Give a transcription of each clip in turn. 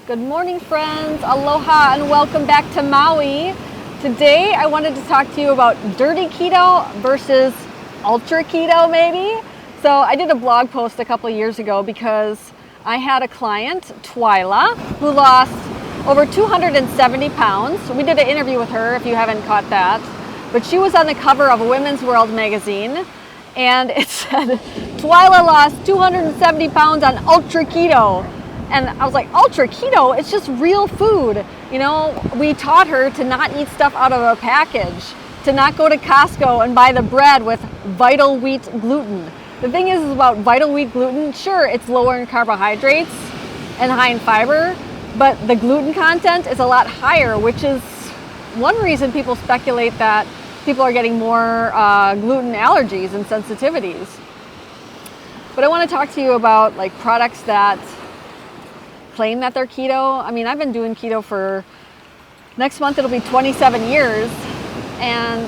Good morning, friends. Aloha and welcome back to Maui. Today I wanted to talk to you about dirty keto versus ultra keto maybe. So I did a blog post a couple of years ago because I had a client, Twyla, who lost over 270 pounds. We did an interview with her if you haven't caught that. But she was on the cover of Women's World magazine and it said, Twyla lost 270 pounds on ultra keto. And I was like, ultra keto? It's just real food. You know, we taught her to not eat stuff out of a package, to not go to Costco and buy the bread with vital wheat gluten. The thing is about vital wheat gluten, sure, it's lower in carbohydrates and high in fiber, but the gluten content is a lot higher, which is one reason people speculate that people are getting more gluten allergies and sensitivities. But I want to talk to you about like products that claim that they're keto. I mean, I've been doing keto for, next month it'll be 27 years, and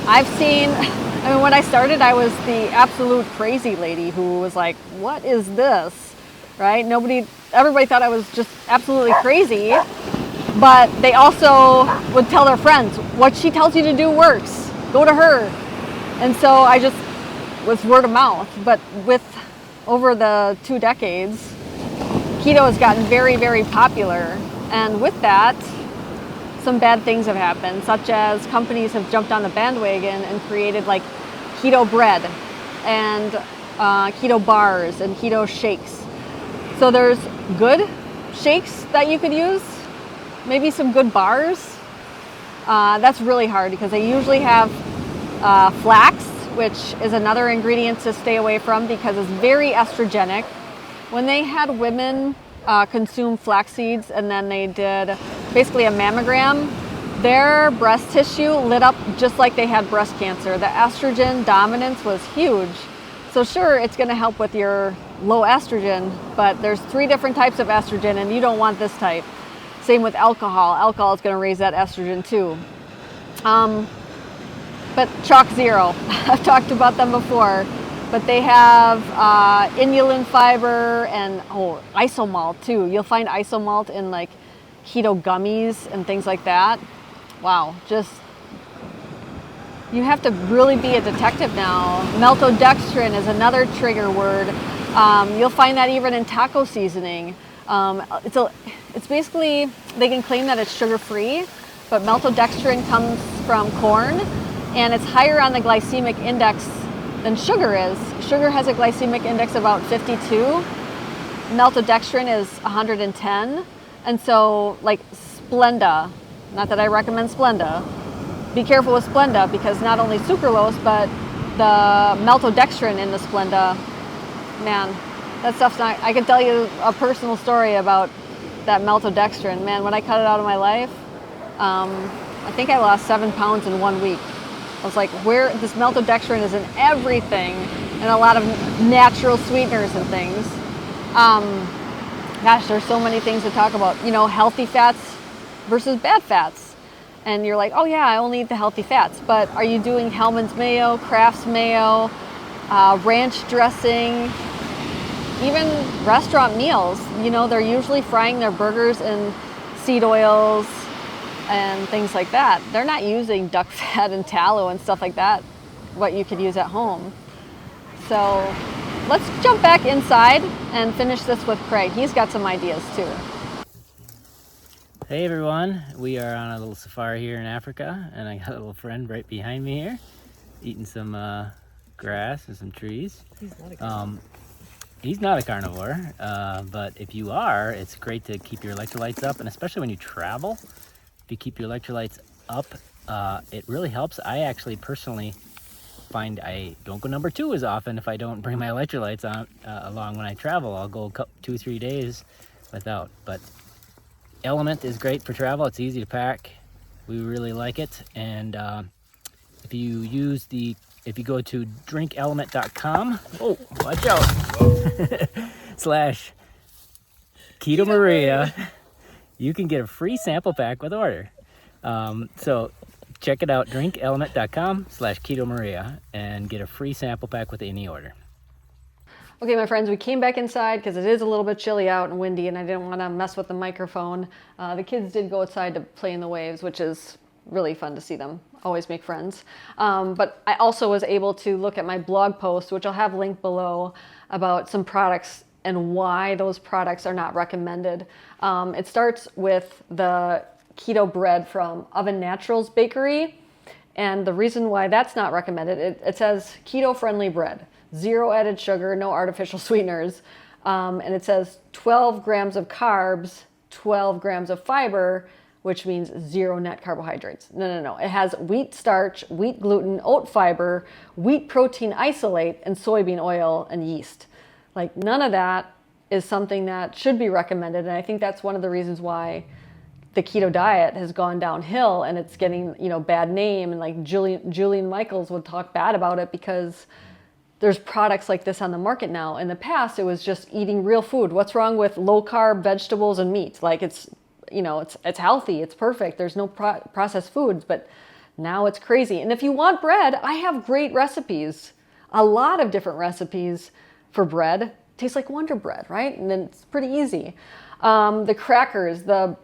I've seen, I mean, when I started, I was the absolute crazy lady who was like, what is this, right? Everybody thought I was just absolutely crazy, but they also would tell their friends, what she tells you to do works, go to her. And so I just was word of mouth, but with over the 2 decades, keto has gotten very, very popular, and with that, some bad things have happened, such as companies have jumped on the bandwagon and created like keto bread and keto bars and keto shakes. So there's good shakes that you could use, maybe some good bars. That's really hard because they usually have flax, which is another ingredient to stay away from because it's very estrogenic. When they had women consume flax seeds and then they did basically a mammogram, their breast tissue lit up just like they had breast cancer. The estrogen dominance was huge. So sure, it's going to help with your low estrogen, but there's 3 different types of estrogen and you don't want this type. Same with alcohol. Alcohol is going to raise that estrogen too. But Chalk Zero, I've talked about them before. But they have inulin fiber and isomalt too. You'll find isomalt in like keto gummies and things like that. Wow, just, you have to really be a detective now. Maltodextrin is another trigger word. You'll find that even in taco seasoning. It's basically, they can claim that it's sugar-free, but maltodextrin comes from corn and it's higher on the glycemic index than sugar is. Sugar has a glycemic index of about 52. Maltodextrin is 110. And so like Splenda, not that I recommend Splenda, be careful with Splenda because not only sucralose, but the maltodextrin in the Splenda, man, that stuff's not, I can tell you a personal story about that maltodextrin. Man, when I cut it out of my life, I think I lost 7 pounds in 1 week. I was like, where this maltodextrin is in everything and a lot of natural sweeteners and things. Gosh, there's so many things to talk about. You know, healthy fats versus bad fats. And you're like, oh yeah, I only eat the healthy fats. But are you doing Hellmann's mayo, Kraft's mayo, ranch dressing, even restaurant meals? You know, they're usually frying their burgers in seed oils and things like that. They're not using duck fat and tallow and stuff like that, what you could use at home. So let's jump back inside and finish this with Craig. He's got some ideas too. Hey everyone, we are on a little safari here in Africa, and I got a little friend right behind me here, eating some grass and some trees. He's not a carnivore, but if you are, it's great to keep your electrolytes up, and especially when you travel. If you keep your electrolytes up, it really helps. I actually personally find I don't go number 2 as often if I don't bring my electrolytes on along when I travel. I'll go 2-3 days without. But Element is great for travel. It's easy to pack. We really like it. And if you go to drinkelement.com, oh, watch out, /Keto Maria, you can get a free sample pack with order. So check it out, drinkelement.com /Keto Maria, and get a free sample pack with any order. Okay, my friends, we came back inside because it is a little bit chilly out and windy, and I didn't want to mess with the microphone. The kids did go outside to play in the waves, which is really fun to see them. Always make friends. But I also was able to look at my blog post, which I'll have linked below, about some products and why those products are not recommended. It starts with the keto bread from Oven Naturals Bakery. And the reason why that's not recommended, it says keto-friendly bread. 0 added sugar, no artificial sweeteners. And it says 12 grams of carbs, 12 grams of fiber, which means 0 net carbohydrates. No. It has wheat starch, wheat gluten, oat fiber, wheat protein isolate, and soybean oil and yeast. Like, none of that is something that should be recommended. And I think that's one of the reasons why the keto diet has gone downhill and it's getting, bad name. And like Julian Michaels would talk bad about it because there's products like this on the market now. In the past, it was just eating real food. What's wrong with low carb vegetables and meat? Like, it's healthy, it's perfect. There's no processed foods, but now it's crazy. And if you want bread, I have great recipes, a lot of different recipes for bread. Tastes like Wonder Bread, right? And then it's pretty easy. The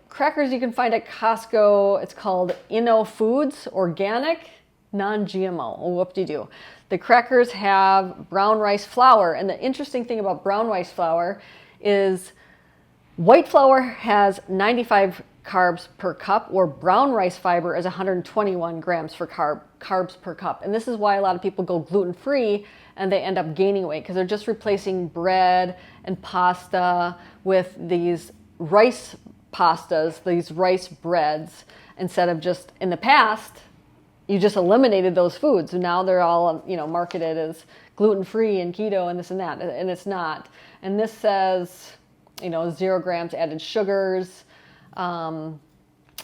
crackers you can find at Costco. It's called Inno Foods, organic, non-GMO. Oh, whoop-de-doo. The crackers have brown rice flour. And the interesting thing about brown rice flour is white flour has 95 carbs per cup, or brown rice fiber is 121 grams for carbs per cup. And this is why a lot of people go gluten-free and they end up gaining weight, because they're just replacing bread and pasta with these rice pastas, these rice breads, instead of just, in the past, you just eliminated those foods. Now they're all, marketed as gluten-free and keto and this and that, and it's not. And this says, 0 grams added sugars. I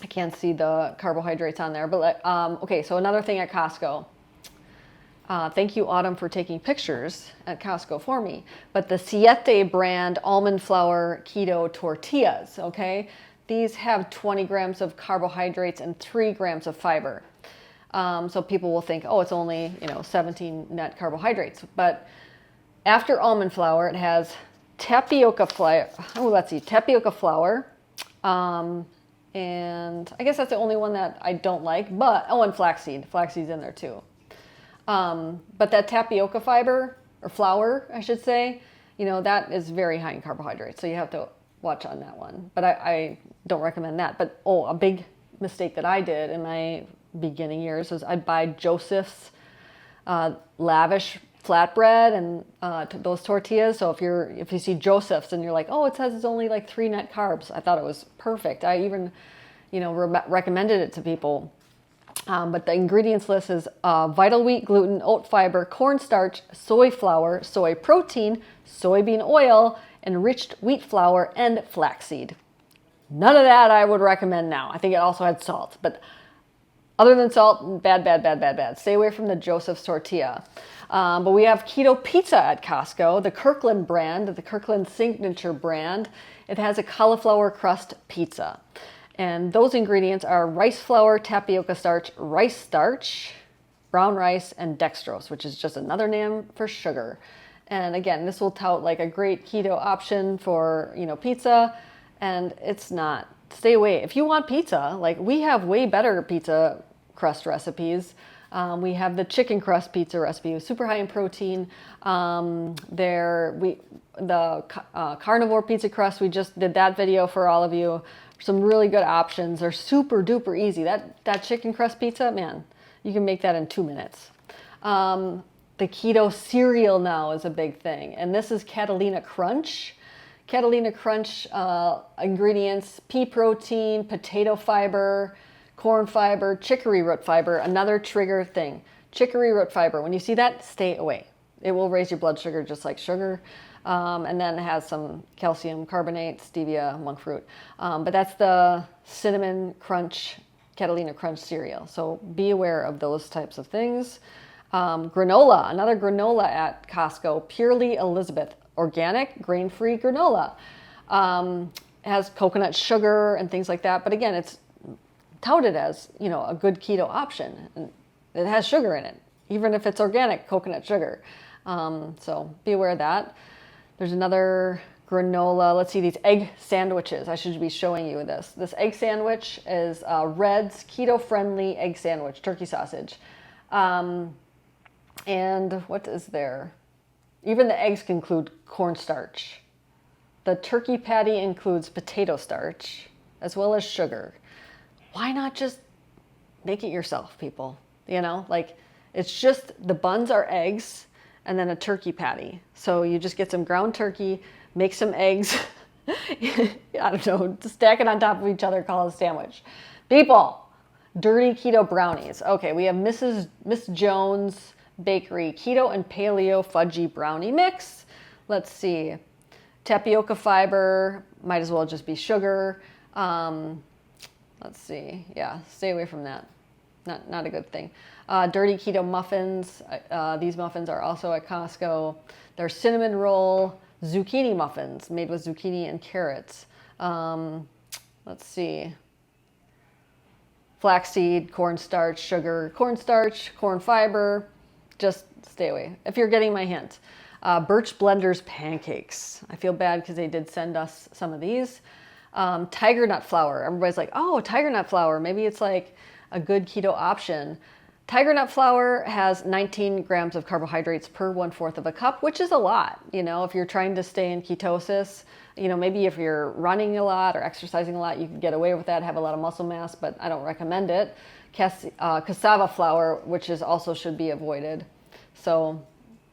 can't see the carbohydrates on there, but okay, so another thing at Costco. Thank you, Autumn, for taking pictures at Costco for me. But the Siete brand almond flour keto tortillas, okay? These have 20 grams of carbohydrates and 3 grams of fiber. So people will think, oh, it's only, 17 net carbohydrates. But after almond flour, it has tapioca flour. Tapioca flour. And I guess that's the only one that I don't like. But, and flaxseed. Flaxseed's in there too. But that tapioca fiber, or flour, I should say, that is very high in carbohydrates. So you have to watch on that one. But I don't recommend that. But, a big mistake that I did in my beginning years was I'd buy Joseph's lavish flatbread and those tortillas. So if you see Joseph's and you're like, oh, it says it's only like 3 net carbs, I thought it was perfect. I even, recommended it to people. But the ingredients list is vital wheat gluten, oat fiber, cornstarch, soy flour, soy protein, soybean oil, enriched wheat flour, and flaxseed. None of that I would recommend now. I think it also had salt, but other than salt, bad. Stay away from the Joseph's tortilla. But we have keto pizza at Costco, the Kirkland brand, the Kirkland signature brand. It has a cauliflower crust pizza. And those ingredients are rice flour, tapioca starch, rice starch, brown rice, and dextrose, which is just another name for sugar. And again, this will tout like a great keto option for, pizza, and it's not. Stay away. If you want pizza, like we have way better pizza crust recipes. We have the chicken crust pizza recipe, super high in protein. The carnivore pizza crust, we just did that video for all of you. Some really good options. They're super duper easy. That chicken crust pizza, man, you can make that in 2 minutes. The keto cereal now is a big thing, and this is Catalina Crunch. Catalina Crunch ingredients: pea protein, potato fiber, corn fiber, chicory root fiber. Another trigger thing, chicory root fiber. When you see that, stay away. It will raise your blood sugar just like sugar. And then it has some calcium carbonate, stevia, monk fruit. But that's the cinnamon crunch, Catalina Crunch cereal. So be aware of those types of things. Granola, another granola at Costco, Purely Elizabeth, organic, grain-free granola. It has coconut sugar and things like that. But again, it's touted as, a good keto option. And it has sugar in it, even if it's organic coconut sugar. So be aware of that. There's another granola. Let's see, these egg sandwiches. I should be showing you this. This egg sandwich is Red's keto-friendly egg sandwich, turkey sausage. And what is there? Even the eggs can include cornstarch. The turkey patty includes potato starch as well as sugar. Why not just make it yourself, people? You know, like it's just the buns are eggs and then a turkey patty. So you just get some ground turkey, make some eggs, I don't know, stack it on top of each other, call it a sandwich. People, dirty keto brownies. Okay, we have Miss Jones Bakery keto and paleo fudgy brownie mix. Let's see. Tapioca fiber, might as well just be sugar. Let's see. Yeah, stay away from that. Not a good thing. Dirty keto muffins. These muffins are also at Costco. They're cinnamon roll zucchini muffins made with zucchini and carrots. Let's see. Flaxseed, cornstarch, sugar, cornstarch, corn fiber. Just stay away. If you're getting my hint. Birch Blenders pancakes. I feel bad because they did send us some of these. Tiger nut flour. Everybody's like, oh, tiger nut flour. Maybe it's like a good keto option. Tiger nut flour has 19 grams of carbohydrates per 1/4 of a cup, which is a lot. You know, if you're trying to stay in ketosis, you know, maybe if you're running a lot or exercising a lot, you can get away with that, have a lot of muscle mass, but I don't recommend it. Cassava flour, which is also should be avoided. So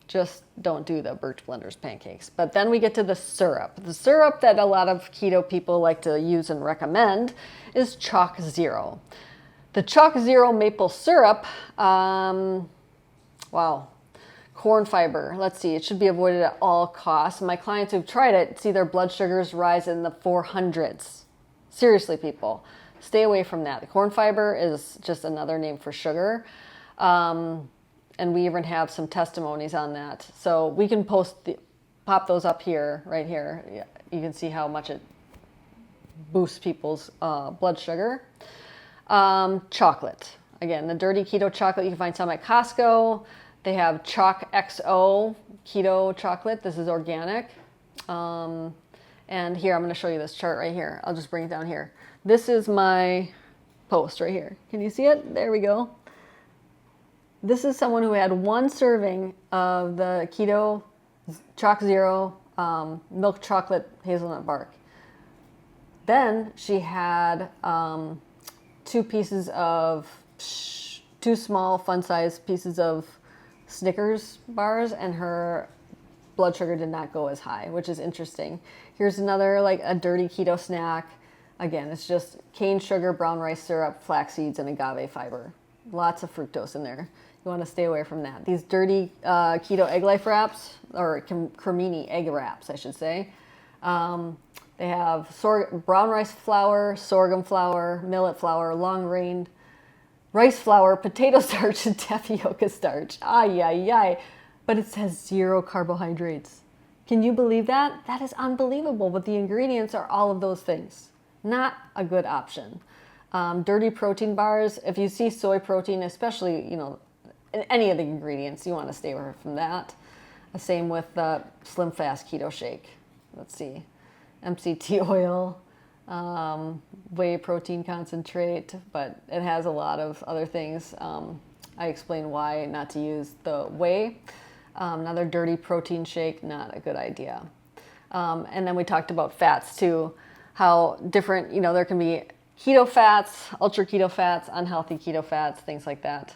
just don't do the Birch Blenders pancakes. But then we get to the syrup. The syrup that a lot of keto people like to use and recommend is Chalk Zero. The Chalk Zero maple syrup, wow, corn fiber. Let's see, it should be avoided at all costs. My clients who've tried it see their blood sugars rise in the 400s. Seriously, people, stay away from that. The corn fiber is just another name for sugar. And we even have some testimonies on that. So we can pop those up here, right here. Yeah, you can see how much it boosts people's blood sugar. Chocolate. Again, the dirty keto chocolate, you can find some at Costco. They have Chalk XO keto chocolate. This is organic. And here, I'm going to show you this chart right here. I'll just bring it down here. This is my post right here. Can you see it? There we go. This is someone who had one serving of the keto Chalk Zero milk chocolate hazelnut bark. Then she had two small fun-sized pieces of Snickers bars, and her blood sugar did not go as high, which is interesting. Here's another, like a dirty keto snack. Again, it's just cane sugar, brown rice syrup, flax seeds, and agave fiber. Lots of fructose in there. You want to stay away from that. These dirty keto egg life wraps, or cremini egg wraps, I should say. They have brown rice flour, sorghum flour, millet flour, long-grain rice flour, potato starch, and tapioca starch. Ay, ay, ay. But it says 0 carbohydrates. Can you believe that? That is unbelievable. But the ingredients are all of those things. Not a good option. Dirty protein bars. If you see soy protein, especially, you know, in any of the ingredients, you want to stay away from that. Same with the Slim Fast Keto Shake. Let's see. MCT oil, whey protein concentrate, but it has a lot of other things. I explain why not to use the whey. Another dirty protein shake, not a good idea. And then we talked about fats too, how different, you know, there can be keto fats, ultra keto fats, unhealthy keto fats, things like that.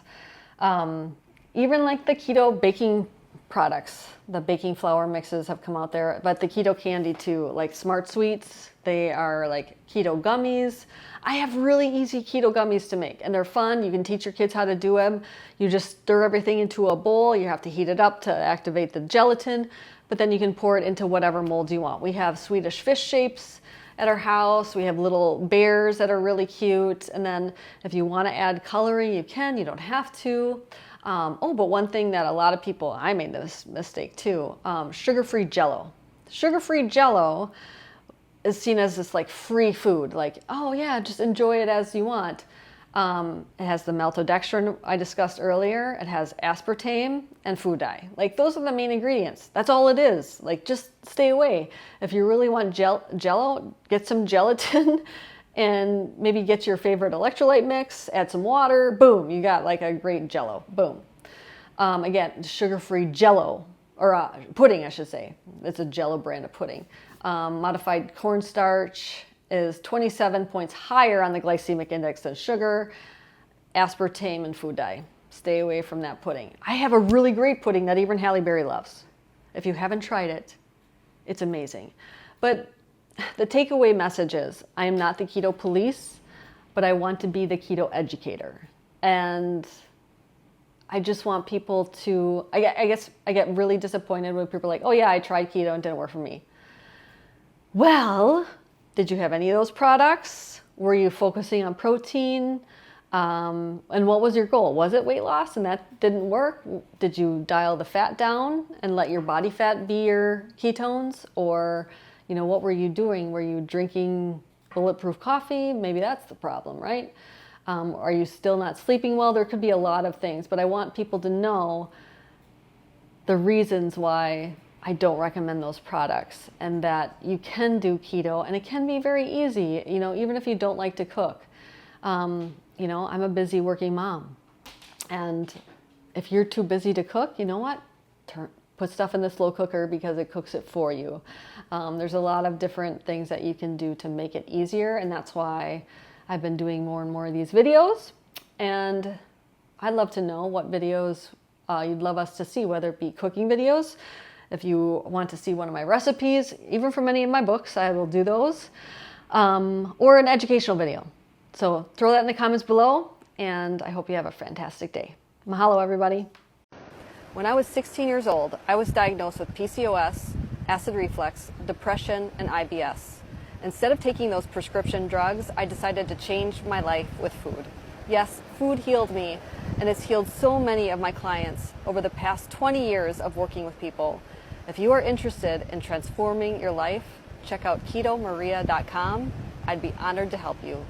Even like the keto baking products, the baking flour mixes have come out there, but the keto candy too, like Smart Sweets, they are like keto gummies. I have really easy keto gummies to make, and they're fun. You can teach your kids how to do them. You just stir everything into a bowl. You have to heat it up to activate the gelatin, but then you can pour it into whatever mold you want. We have Swedish fish shapes at our house. We have little bears that are really cute, and then if you want to add coloring, you can. You don't have to. But one thing that a lot of people, I made this mistake too, sugar-free Jell-O. Sugar-free Jell-O is seen as this like free food, like, oh yeah, just enjoy it as you want. It has the maltodextrin I discussed earlier. It has aspartame and food dye. Like, those are the main ingredients. That's all it is. Like, just stay away. If you really want jello, get some gelatin and maybe get your favorite electrolyte mix, add some water, boom, you got like a great jello, boom. Again, sugar-free jello, or pudding, I should say. It's a jello brand of pudding. Modified cornstarch is 27 points higher on the glycemic index than sugar, aspartame, and food dye. Stay away from that pudding. I have a really great pudding that even Halle Berry loves. If you haven't tried it, it's amazing. But the takeaway message is, I am not the keto police, but I want to be the keto educator. And I just want people to, I guess I get really disappointed when people are like, oh yeah, I tried keto and it didn't work for me. Well, did you have any of those products? Were you focusing on protein? And what was your goal? Was it weight loss and that didn't work? Did you dial the fat down and let your body fat be your ketones? Or, you know, what were you doing? Were you drinking bulletproof coffee? Maybe that's the problem, right? Are you still not sleeping well? There could be a lot of things, but I want people to know the reasons why I don't recommend those products, and that you can do keto and it can be very easy, you know, even if you don't like to cook. You know, I'm a busy working mom, and if you're too busy to cook, you know what? Put stuff in the slow cooker because it cooks it for you. There's a lot of different things that you can do to make it easier, and that's why I've been doing more and more of these videos. And I'd love to know what videos you'd love us to see, whether it be cooking videos. If you want to see one of my recipes, even from any of my books, I will do those, or an educational video. So throw that in the comments below, and I hope you have a fantastic day. Mahalo, everybody. When I was 16 years old, I was diagnosed with PCOS, acid reflux, depression, and IBS. Instead of taking those prescription drugs, I decided to change my life with food. Yes, food healed me, and it's healed so many of my clients over the past 20 years of working with people. If you are interested in transforming your life, check out KetoMaria.com. I'd be honored to help you.